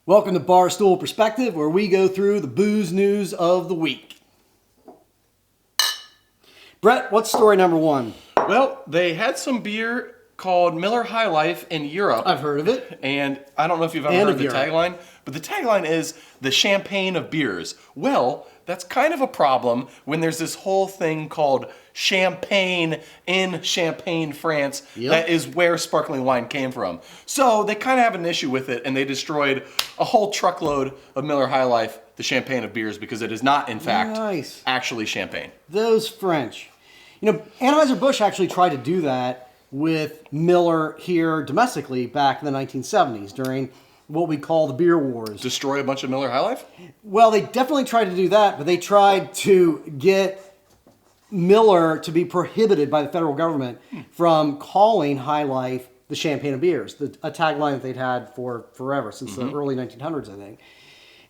Welcome to Stool Perspective, where we go through the booze news of the week. Brett, what's story number one? Well, they had some beer called Miller High Life in Europe. I've heard of it. And I don't know if you've ever And heard of the Europe. tagline, but the tagline is the champagne of beers. Well, that's kind of a problem when there's this whole thing called champagne in Champagne, France. Yep. That is where sparkling wine came from. So they kind of have an issue with it, and they destroyed a whole truckload of Miller High Life, the champagne of beers, because it is not, in fact, Nice. actually champagne. Those French. You know, Anheuser-Busch actually tried to do that with Miller here domestically back in the 1970s during what we call the beer wars. Destroy a bunch of Miller High Life? Well, they definitely tried to do that, but they tried to get Miller to be prohibited by the federal government from calling High Life the champagne of beers, a tagline that they'd had for forever, since the early 1900s, I think.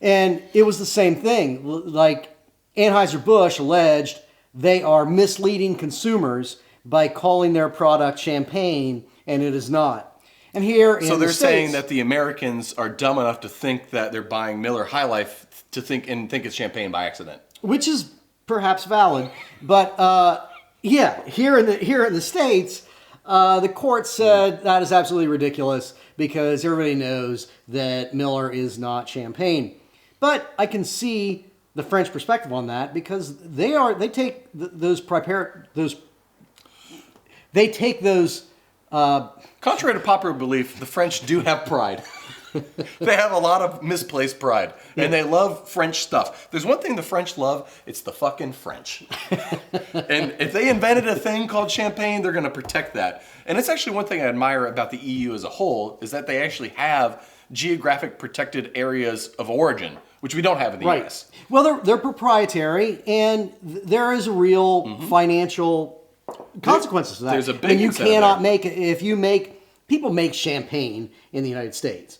And it was the same thing. Like Anheuser-Busch alleged they are misleading consumers by calling their product champagne, and it is not. And here in So they're the saying States, that the Americans are dumb enough to think that they're buying Miller High Life to think it's champagne by accident. which is perhaps valid, but yeah, here in the States, the court said that is absolutely ridiculous because everybody knows that Miller is not champagne. But I can see the French perspective on that because they take those. Contrary to popular belief, the French do have pride. They have a lot of misplaced pride, and they love French stuff. There's one thing the French love, it's the fucking French. And if they invented a thing called champagne, they're going to protect that. And it's actually one thing I admire about the EU as a whole, is that they actually have geographic protected areas of origin, which we don't have in the US. Well, they're proprietary, and there is a real financial consequences to that. There's a big and you incentive cannot there. people make champagne in the United States.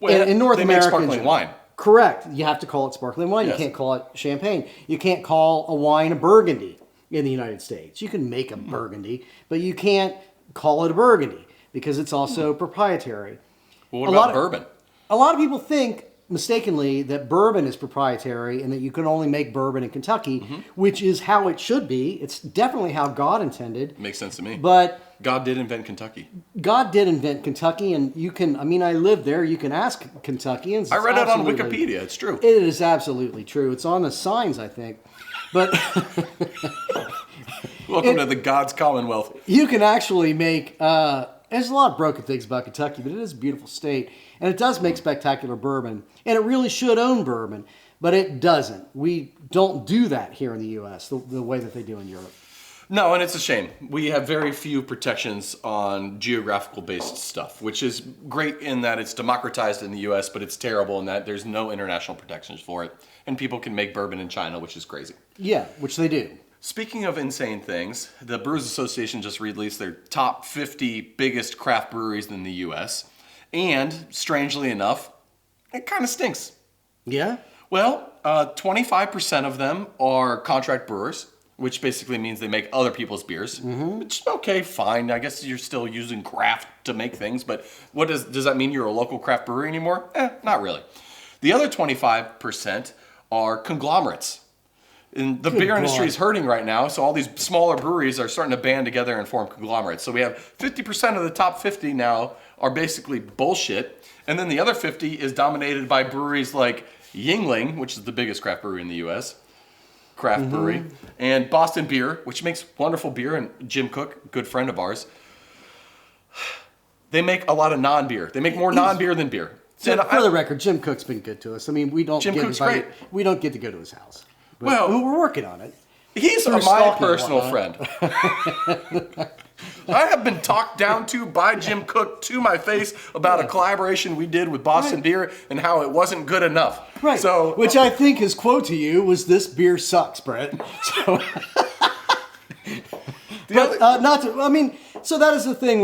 Well, in North they America, make sparkling in general. wine. Correct. You have to call it sparkling wine. Yes. You can't call it champagne. You can't call a wine a Burgundy in the United States. You can make a Burgundy, but you can't call it a Burgundy because it's also proprietary. Well, what about bourbon? A lot of people think mistakenly that bourbon is proprietary and that you can only make bourbon in Kentucky, which is how it should be. It's definitely how God intended. Makes sense to me. But God did invent Kentucky. God did invent Kentucky, and you can, I lived there. You can ask Kentuckians. I read it on Absolutely- Wikipedia. It's true. It is absolutely true. It's on the signs, I think. But Welcome to the God's Commonwealth. you can actually make, there's a lot of broken things about Kentucky, but it is a beautiful state. And it does make spectacular bourbon. And it really should own bourbon, but it doesn't. We don't do that here in the U.S. the way that they do in Europe. No, and it's a shame. We have very few protections on geographical-based stuff, which is great in that it's democratized in the U.S., but it's terrible in that there's no international protections for it. And people can make bourbon in China, which is crazy. Yeah, which they do. Speaking of insane things, the Brewers Association just released their top 50 biggest craft breweries in the U.S., and strangely enough, it kind of stinks. Yeah? Well, 25% of them are contract brewers, which basically means they make other people's beers. Which, okay, fine. I guess you're still using craft to make things, but does that mean you're a local craft brewery anymore? Not really. The other 25% are conglomerates. And the beer industry is hurting right now, so all these smaller breweries are starting to band together and form conglomerates. So we have 50% of the top 50 now are basically bullshit, and then the other 50 is dominated by breweries like Yuengling, which is the biggest craft brewery in the U.S., craft brewery, and Boston Beer, which makes wonderful beer, and Jim Cook, good friend of ours. They make a lot of non-beer. They make more non-beer than beer. So for the record, Jim Cook's been good to us. We don't Jim get Cook's invited- great. We don't get to go to his house. But Well- we're working on it. He's Through my stalking and personal whatnot. friend. I have been talked down to by Jim Cook to my face about a collaboration we did with Boston Right. Beer and how it wasn't good enough. Right. So, Which I think his quote to you was, "This beer sucks, Brett." So, so that is the thing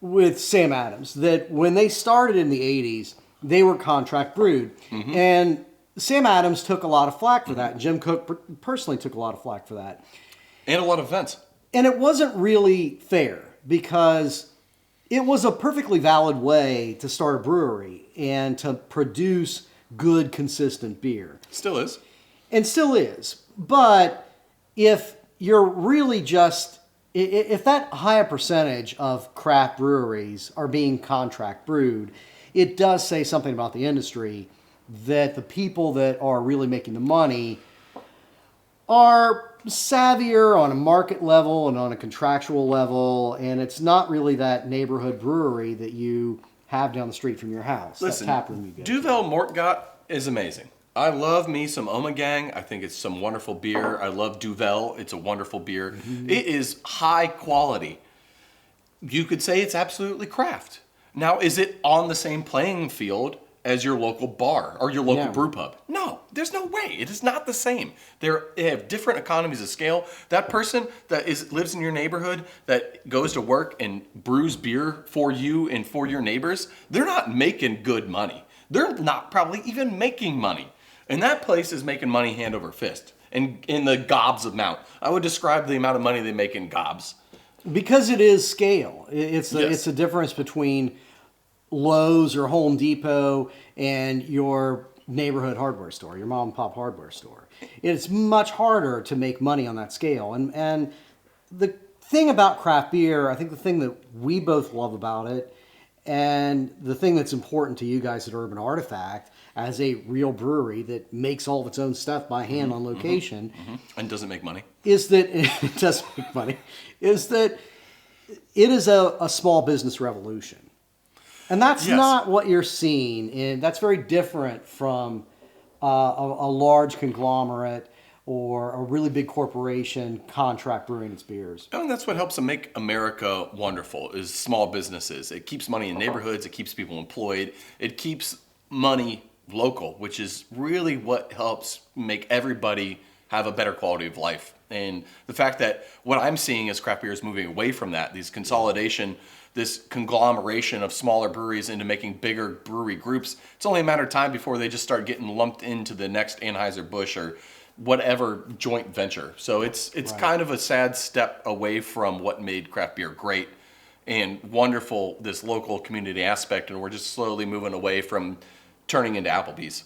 with Sam Adams, that when they started in the 80s, they were contract brewed. And Sam Adams took a lot of flack for that. Jim Cook personally took a lot of flack for that. and a lot of events. And it wasn't really fair because it was a perfectly valid way to start a brewery. and to produce good, consistent beer. Still is. And still is. But if you're really just, if that higher percentage of craft breweries are being contract brewed, it does say something about the industry that the people that are really making the money are savvier on a market level and on a contractual level, and it's not really that neighborhood brewery that you have down the street from your house. Listen, that tap room you go to. Duvel Mortgott is amazing. I love me some Omegang. I think it's some wonderful beer. I love Duvel. It's a wonderful beer. It is high quality. You could say it's absolutely craft. Now, is it on the same playing field as your local bar or your local brew pub? No, there's no way. It is not the same. They have different economies of scale. That person that lives in your neighborhood that goes to work and brews beer for you and for your neighbors, they're not making good money. They're not probably even making money. And that place is making money hand over fist and in the gobs amount. I would describe the amount of money they make in gobs. Because it is scale. It's Yes. the difference between Lowe's or Home Depot and your neighborhood hardware store, your mom and pop hardware store. It's much harder to make money on that scale. And the thing about craft beer, I think the thing that we both love about it, and the thing that's important to you guys at Urban Artifact as a real brewery that makes all of its own stuff by hand on location, And doesn't make money. is that it does make money, is that it is a small business revolution. And that's Yes. not what you're seeing. And that's very different from a large conglomerate or a really big corporation contract brewing its beers. And that's what helps them make America wonderful is small businesses. It keeps money in neighborhoods. It keeps people employed. It keeps money local, which is really what helps make everybody have a better quality of life. And the fact that what I'm seeing is craft beer is moving away from that, these consolidation, this conglomeration of smaller breweries into making bigger brewery groups. It's only a matter of time before they just start getting lumped into the next Anheuser-Busch or whatever joint venture. So it's Right. kind of a sad step away from what made craft beer great and wonderful, this local community aspect, and we're just slowly moving away from turning into Applebee's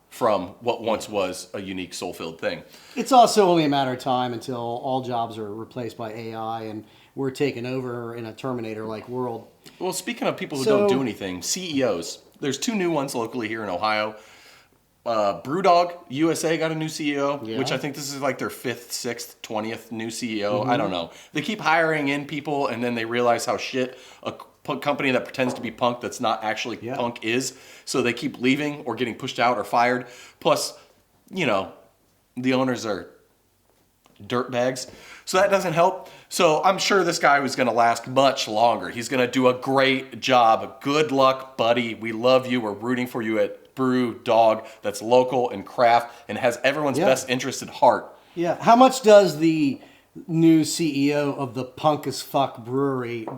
from what once was a unique soul-filled thing. It's also only a matter of time until all jobs are replaced by AI and we're taken over in a Terminator-like world. Well, speaking of people who So- don't do anything, CEOs, there's two new ones locally here in Ohio. Brewdog USA got a new CEO, Yeah. which I think this is like their 5th, 6th, 20th new CEO. I don't know. They keep hiring in people and then they realize how shit a company that pretends to be punk that's not actually punk is. So they keep leaving or getting pushed out or fired. Plus, you know, the owners are dirtbags. So that doesn't help. So I'm sure this guy was going to last much longer. He's going to do a great job. Good luck, buddy. We love you. We're rooting for you at Brew Dog. That's local and craft and has everyone's best interest at heart. Yeah. How much does the new CEO of the Punk as Fuck Brewery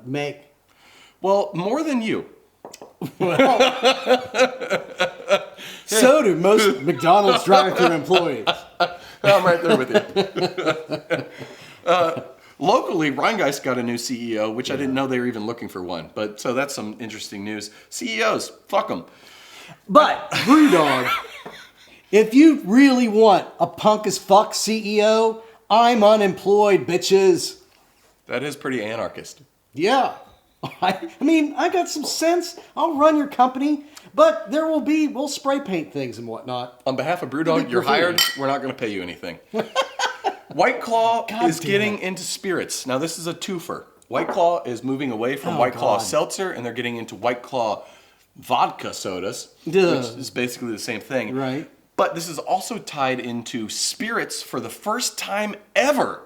make? Well, more than you. So do most McDonald's drive-thru employees. I'm right there with you. Locally, Rheingeist got a new CEO, which I didn't know they were even looking for one. But so that's some interesting news. CEOs, fuck them. But, Brewdog, if you really want a punk as fuck CEO, I'm unemployed, bitches. That is pretty anarchist. Yeah. I mean, I got some sense. I'll run your company, but we'll spray paint things and whatnot. On behalf of Brewdog, you're hired. We're not going to pay you anything. White Claw is getting into spirits. Now, this is a twofer. White Claw is moving away from White Claw Seltzer, and they're getting into White Claw vodka sodas, which is basically the same thing. Right. But this is also tied into spirits for the first time ever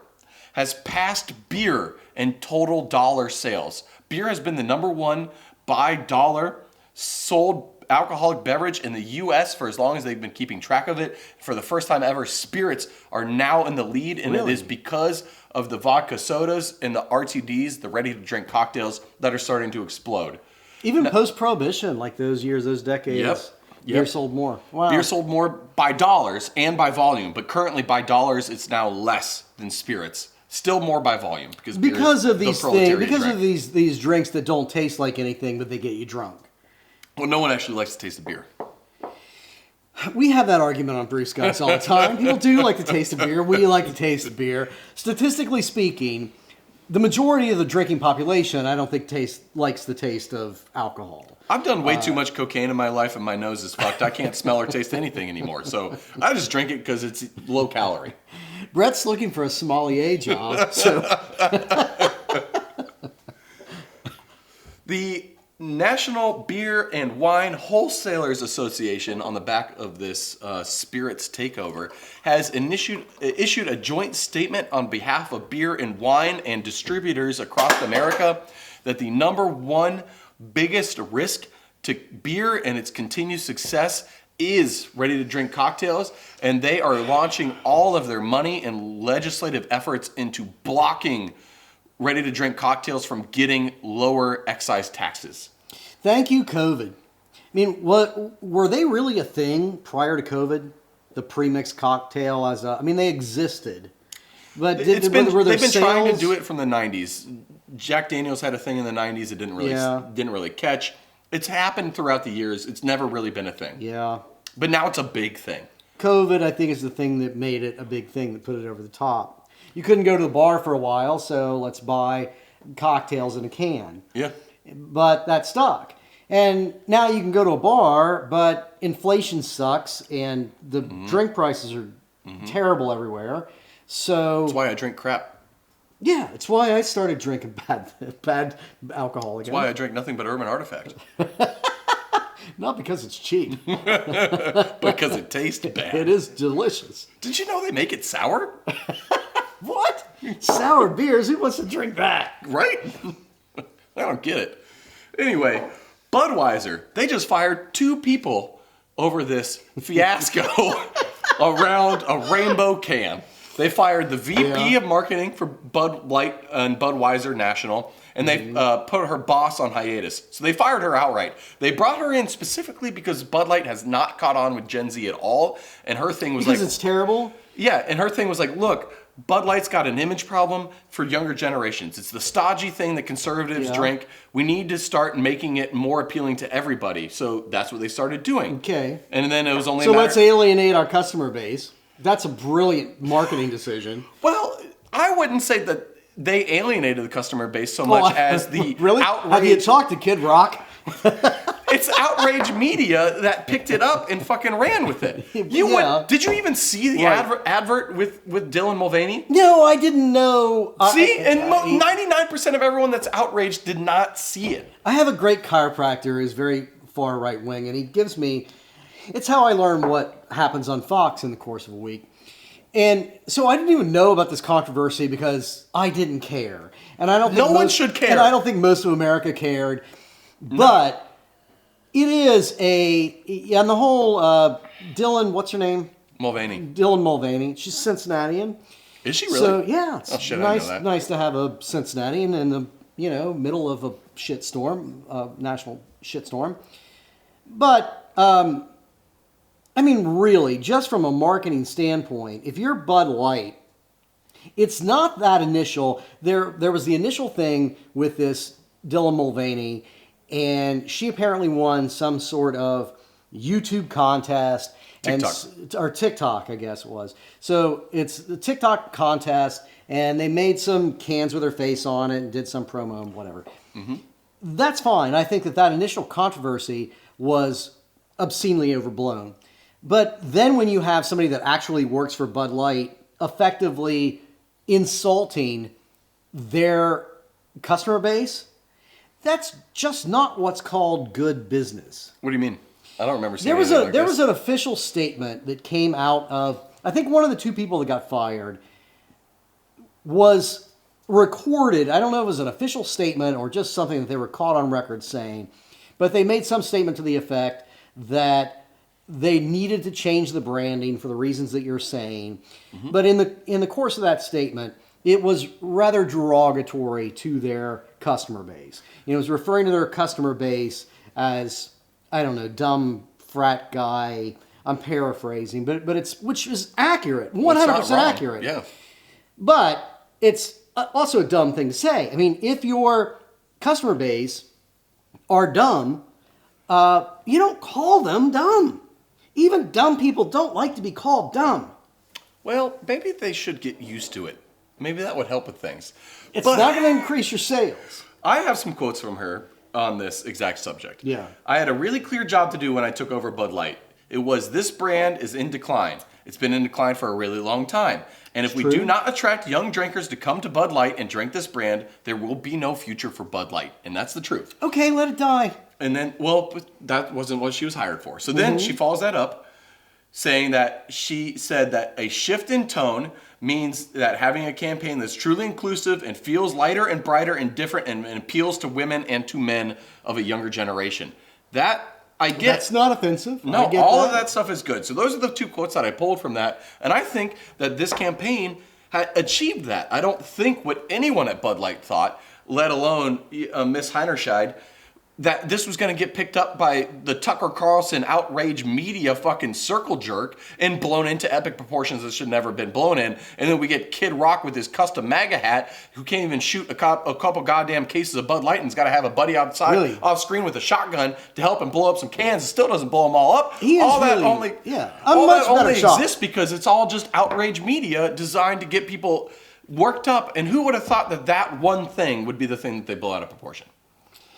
has passed beer in total dollar sales. Beer has been the number one by dollar sold alcoholic beverage in the U.S. for as long as they've been keeping track of it. For the first time ever, spirits are now in the lead, and it is because of the vodka sodas and the RTDs, the ready-to-drink cocktails, that are starting to explode. Even post-prohibition, like those years, those decades, beer sold more. Wow. Beer sold more by dollars and by volume, but currently by dollars, it's now less than spirits. Still more by volume because Because of these things, because drink. of these drinks that don't taste like anything, but they get you drunk. Well, no one actually likes to taste the beer. We have that argument on Brew Skies all the time. People do like the taste of beer. We like the taste of beer. Statistically speaking, the majority of the drinking population, I don't think likes the taste of alcohol. I've done way too much cocaine in my life and my nose is fucked. I can't smell or taste anything anymore. So I just drink it because it's low calorie. Brett's looking for a sommelier job. So the National Beer and Wine Wholesalers Association, on the back of this spirits takeover, has issued a joint statement on behalf of beer and wine and distributors across America that the number one biggest risk to beer and its continued success is ready-to-drink cocktails, and they are launching all of their money and legislative efforts into blocking ready-to-drink cocktails from getting lower excise taxes. Thank you, COVID. I mean, were they really a thing prior to COVID? The pre-mixed cocktail they existed. But They've been sales? trying to do it from the 90s. Jack Daniels had a thing in the 90s. It didn't really catch. It's happened throughout the years. It's never really been a thing. Yeah. But now it's a big thing. COVID, I think, is the thing that made it a big thing, that put it over the top. You couldn't go to the bar for a while, so let's buy cocktails in a can. Yeah. But that stuck. And now you can go to a bar, but inflation sucks and the drink prices are terrible everywhere. So That's why I drink crap. yeah, it's why I started drinking bad alcohol again. That's why I drink nothing but Urban Artifact. Not because it's cheap. Because it tastes bad. It is delicious. Did you know they make it sour? What? Sour beers? Who wants to drink that? Right? I don't get it. Anyway, Budweiser, they just fired 2 people over this fiasco around a rainbow can. They fired the VP of marketing for Bud Light and Budweiser National, and they put her boss on hiatus. So they fired her outright. They brought her in specifically because Bud Light has not caught on with Gen Z at all, and her thing was because it's terrible? Yeah, and her thing was like, look, Bud Light's got an image problem for younger generations. It's the stodgy thing that conservatives drink. We need to start making it more appealing to everybody. So that's what they started doing. Okay. And then it was only So let's alienate our customer base. That's a brilliant marketing decision. Well, I wouldn't say that they alienated the customer base so much as the really? outrage. Have you talked to Kid Rock? It's outrage media that picked it up and fucking ran with it. Did you even see the advert with Dylan Mulvaney? No, I didn't know. See, and 99% of everyone that's outraged did not see it. I have a great chiropractor who's very far right wing, and he gives me. It's how I learn what happens on Fox in the course of a week. And so I didn't even know about this controversy because I didn't care. And I don't think no one should care. And I don't think most of America cared. No. But it is and the whole Dylan, what's her name? Mulvaney. Dylan Mulvaney. She's Cincinnatian. Is she really? So yeah, it's I didn't know that. Nice to have a Cincinnatian in the middle of a shitstorm, national shitstorm. But I mean, really, just from a marketing standpoint, if you're Bud Light, it's not that initial. There was the initial thing with this Dylan Mulvaney, and she apparently won some sort of YouTube contest. Or TikTok, I guess it was. So it's the TikTok contest, and they made some cans with her face on it and did some promo and whatever. Mm-hmm. That's fine. I think that initial controversy was obscenely overblown. But then when you have somebody that actually works for Bud Light effectively insulting their customer base, that's just not what's called good business. What do you mean? I don't remember seeing there was an official statement that came out of, I think one of the 2 people that got fired was recorded. I don't know if it was an official statement or just something that they were caught on record saying, but they made some statement to the effect that they needed to change the branding for the reasons that you're saying. Mm-hmm. But in the course of that statement, it was rather derogatory to their customer base. It was referring to their customer base as, I don't know, dumb frat guy. I'm paraphrasing, but which is accurate, 100% accurate. Yeah. But it's also a dumb thing to say. I mean, if your customer base are dumb, You don't call them dumb. Even dumb people don't like to be called dumb. Well, maybe they should get used to it. Maybe that would help with things. It's But not going to increase your sales. I have some quotes from her on this exact subject. Yeah. I had a really clear job to do when I took over Bud Light. It was, this brand is in decline. It's been in decline for a really long time. And if we True. do not attract young drinkers to come to Bud Light and drink this brand, there will be no future for Bud Light. And that's the truth. Okay, let it die. And then, well, but that wasn't what she was hired for. So then she follows that up, saying that she said that a shift in tone means that having a campaign that's truly inclusive and feels lighter and brighter and different and appeals to women and to men of a younger generation. That I get. That's not offensive. No, I get all of that stuff is good. So those are the two quotes that I pulled from that. And I think that this campaign had achieved that. I don't think what anyone at Bud Light thought, let alone Miss Heinerscheid, that this was going to get picked up by the Tucker Carlson outrage media fucking circle jerk and blown into epic proportions that should never have been blown in. And then we get Kid Rock with his custom MAGA hat who can't even shoot a couple goddamn cases of Bud Light and's got to have a buddy outside Really? off screen with a shotgun to help him blow up some cans. It still doesn't blow them all up. He is all that really- only, yeah, I'm all much that only better shot. exists because it's all just outrage media designed to get people worked up. And who would have thought that that one thing would be the thing that they blow out of proportion?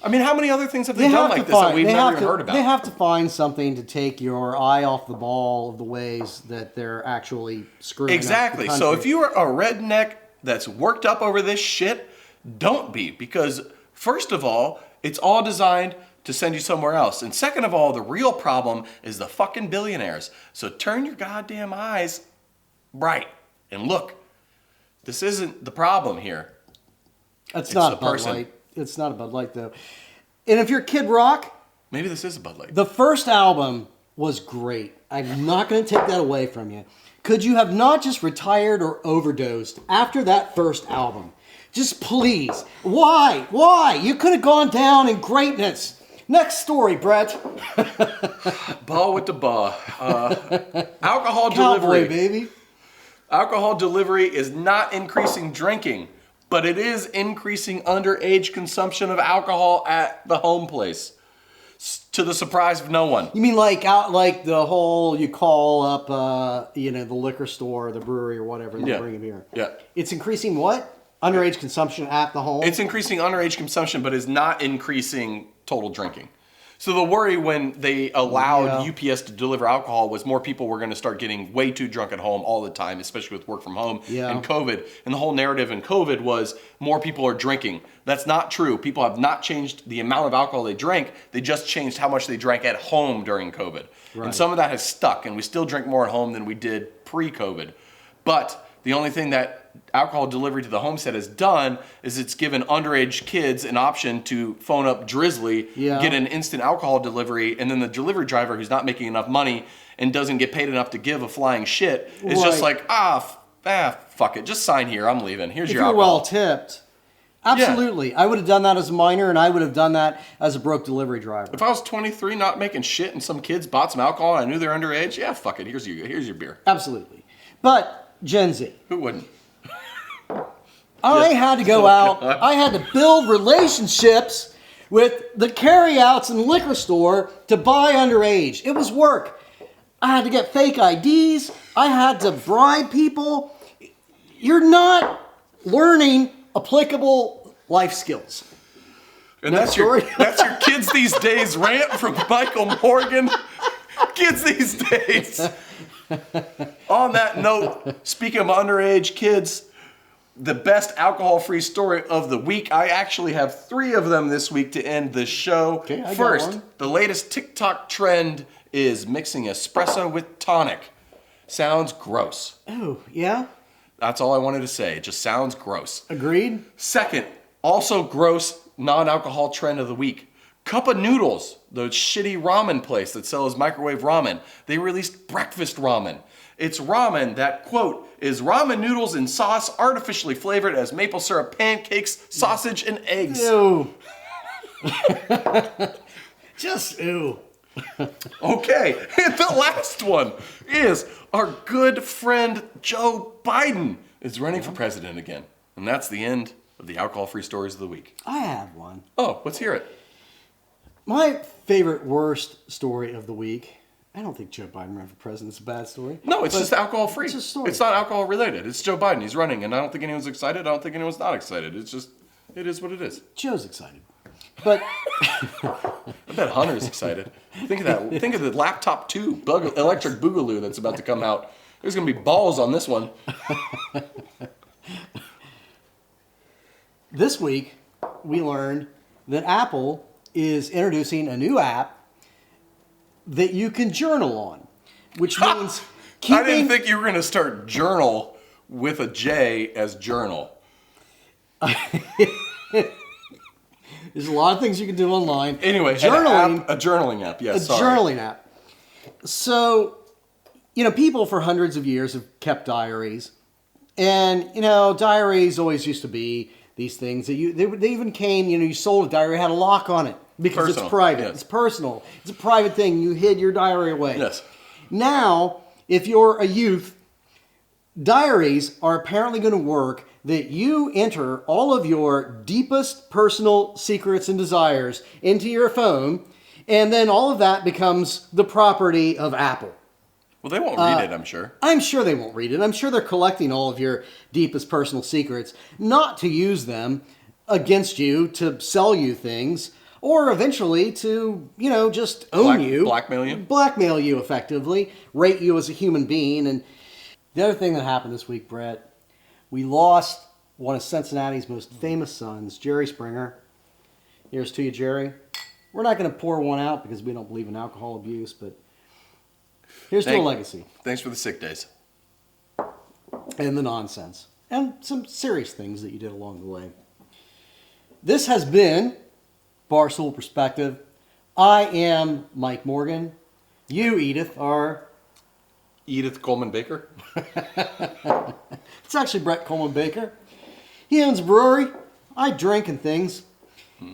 I mean, how many other things have they done like this that we've never even heard about? They have to find something to take your eye off the ball of the ways that they're actually screwing Exactly. up the So country. if you are a redneck that's worked up over this shit, don't be. Because first of all, it's all designed to send you somewhere else. And second of all, the real problem is the fucking billionaires. So turn your goddamn eyes bright and look. This isn't the problem here. It's it's not the a Bud person. Light. It's not a Bud Light, though. And if you're Kid Rock, Maybe this is a Bud Light. the first album was great. I'm not going to take that away from you. Could you have not just retired or overdosed after that first album? Just please. Why? Why? You could have gone down in greatness. Next story, Brett. Ball with the ball. Alcohol Cowboy, delivery. baby. Alcohol delivery is not increasing drinking, but it is increasing underage consumption of alcohol at the home place, to the surprise of no one. You mean like the whole you call up the liquor store, or the brewery or whatever, and they Yeah. bring a beer. Yeah. It's increasing what? Underage consumption at the home? It's increasing underage consumption, but is not increasing total drinking. So the worry when they allowed UPS to deliver alcohol was more people were going to start getting way too drunk at home all the time, especially with work from home and COVID. And the whole narrative in COVID was more people are drinking. That's not true. People have not changed the amount of alcohol they drank. They just changed how much they drank at home during COVID. Right. And some of that has stuck, and we still drink more at home than we did pre-COVID. But the only thing that alcohol delivery to the homestead has done is it's given underage kids an option to phone up Drizzly, get an instant alcohol delivery, and then the delivery driver who's not making enough money and doesn't get paid enough to give a flying shit is just like, fuck it, just sign here, I'm leaving. Here's if your you're alcohol. well tipped. Absolutely. I would have done that as a minor, and I would have done that as a broke delivery driver. If I was 23 not making shit and some kids bought some alcohol and I knew they're underage, yeah, fuck it, here's your beer. Absolutely. But Gen Z. Who wouldn't? I had to go out. I had to build relationships with the carryouts and liquor store to buy underage. It was work. I had to get fake IDs. I had to bribe people. You're not learning applicable life skills. And that's your kids these days rant from Michael Morgan. Kids these days. On that note, speaking of underage kids, the best alcohol-free story of the week. I actually have 3 of them this week to end the show. Okay, I got First, one. the latest TikTok trend is mixing espresso with tonic. Sounds gross. Oh, yeah? That's all I wanted to say. It just sounds gross. Agreed? Second, also gross non-alcohol trend of the week. Cup of Noodles, the shitty ramen place that sells microwave ramen. They released breakfast ramen. It's ramen that, quote, is ramen noodles in sauce artificially flavored as maple syrup pancakes, sausage, and eggs. Ew. Just ew. Okay, and the last one is our good friend Joe Biden is running for president again. And that's the end of the alcohol-free stories of the week. I have one. Oh, let's hear it. My favorite worst story of the week. I don't think Joe Biden running for president is a bad story. No, it's just alcohol free. It's just a story. It's not alcohol related. It's Joe Biden. He's running, and I don't think anyone's excited. I don't think anyone's not excited. It's just, it is what it is. Joe's excited. But I bet Hunter's excited. Think of that. Think of the laptop 2 electric boogaloo that's about to come out. There's going to be balls on this one. this week, we learned that Apple is introducing a new app that you can journal on, which means keeping... I didn't think you were going to start journal with a J as journal. There's a lot of things you can do online. Anyway, journaling, a journaling app. Yes, journaling app. So, people for hundreds of years have kept diaries. And, diaries always used to be these things that they even came, you sold a diary, had a lock on it because Personal, it's private. yes. It's personal. It's a private thing. You hid your diary away. Yes. Now, if you're a youth, diaries are apparently going to work that you enter all of your deepest personal secrets and desires into your phone, and then all of that becomes the property of Apple. Well, they won't read it, I'm sure. I'm sure they won't read it. I'm sure they're collecting all of your deepest personal secrets, not to use them against you, to sell you things, or eventually to, just own you. Blackmail you. Blackmail you, effectively. Rate you as a human being. And the other thing that happened this week, Brett, we lost one of Cincinnati's most famous sons, Jerry Springer. Here's to you, Jerry. We're not going to pour one out because we don't believe in alcohol abuse, but here's to a legacy. Thanks for the sick days. And the nonsense. And some serious things that you did along the way. This has been Stool Perspective. I am Mike Morgan. You, Edith, are... Edith Coleman Baker. It's actually Brett Coleman Baker. He owns a brewery. I drink and things.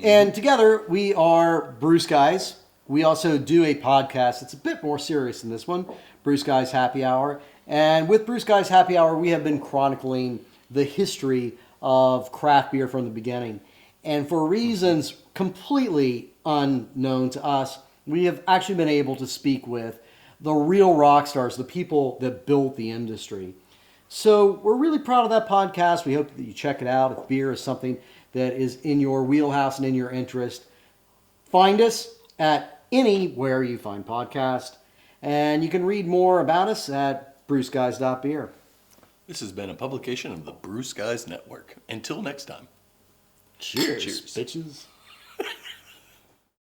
And together we are Bruce Guys. We also do a podcast. It's a bit more serious than this one, Bruce Guys Happy Hour. And with Bruce Guys Happy Hour, we have been chronicling the history of craft beer from the beginning. And for reasons completely unknown to us, we have actually been able to speak with the real rock stars, the people that built the industry. So we're really proud of that podcast. We hope that you check it out. If beer is something that is in your wheelhouse and in your interest, find us at anywhere you find podcasts. And you can read more about us at bruceguys.beer. This has been a publication of the Bruce Guys Network. Until next time. Cheers, Cheers. bitches.